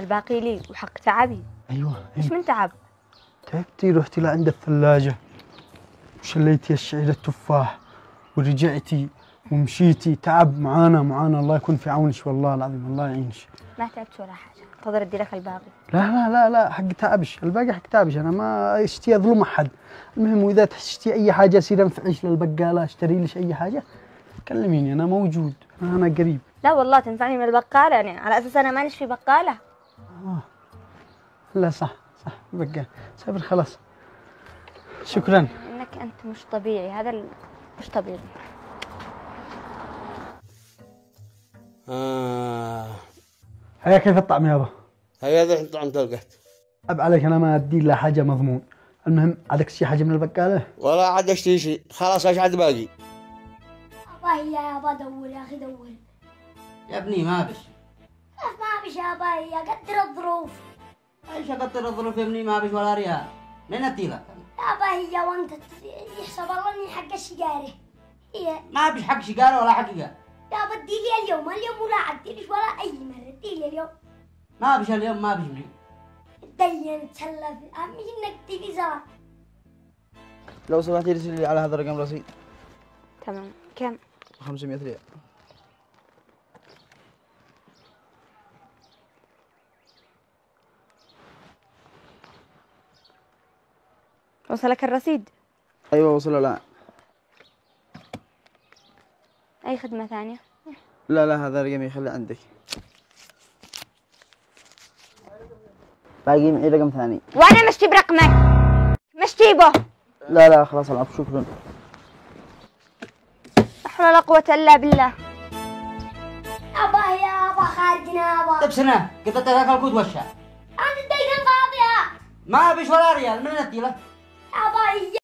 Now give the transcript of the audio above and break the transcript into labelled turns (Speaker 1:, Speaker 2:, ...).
Speaker 1: الباقي لي وحق تعبي.
Speaker 2: ايوه.
Speaker 1: ايش من تعب؟
Speaker 2: تعبتي رحتي لعند الثلاجة وشليتي الشعير التفاح ورجعتي ومشيتي. تعب معانا الله يكون في عونش والله العظيم الله يعينش.
Speaker 1: ما تعبت ولا حاجة، انتظر ادي لك الباقي.
Speaker 2: لا حق تعبش، الباقي حق تعبش، انا ما اشتي اظلم احد. المهم واذا تشتي اي حاجة سير انفعش للبقالة اشتري لك اي حاجة كلميني انا موجود، انا قريب.
Speaker 1: لا والله تنفعني من البقالة، يعني على اساس انا مانيش في بقالة.
Speaker 2: لا صح بقى صبر خلاص. شكرا.
Speaker 1: انك انت مش طبيعي، هذا مش طبيعي.
Speaker 2: هيا كيف الطعم يابا؟
Speaker 3: هيا ذا الطعم تلقت.
Speaker 2: أب عليك أنا ما أدي لا حاجة مضمون. المهم عندك شي حاجة من البقالة؟
Speaker 3: ولا عاد اشتري شيء خلاص. ايش عاد باقي؟
Speaker 4: يابا دور يا اخي دور.
Speaker 5: يا ابني ما بش.
Speaker 4: ما بش يابا يا قدر الظروف.
Speaker 5: ايش اقدر الظروف يا ابني؟ ما بش ولا ريال. لين ادي لك؟
Speaker 4: يابا هي وانت يحسب الله اني حق الشقارة. هي
Speaker 5: ما بش حق شقارة ولا حق قال.
Speaker 4: يابا ادي لي اليوم ولا عديلش ولا اي مرة. ادي لي اليوم.
Speaker 5: ما بش اليوم ما بش مني.
Speaker 4: تدين تسلف اهم شيء انك تجي زرع.
Speaker 6: لو سمحتي ارسلي لي على هذا الرقم رصيد.
Speaker 1: تمام. كم؟
Speaker 6: 500 ريال.
Speaker 1: وصلك الرصيد؟
Speaker 6: ايوه وصل الان.
Speaker 1: اي خدمة ثانية؟
Speaker 6: لا هذا رقمي خليه عندك. باقي معي رقم ثاني.
Speaker 1: وانا مشتي برقمك. مشتي به.
Speaker 6: لا خلاص العفو شكرا.
Speaker 1: لا حول ولا قوة الا بالله.
Speaker 4: يابا خارجنا يابا.
Speaker 5: طيب سنة قطعت لك الكود وشا.
Speaker 4: انا الدقيقة فاضية.
Speaker 5: ما بش ولا ريال من ادي لك؟
Speaker 4: يابا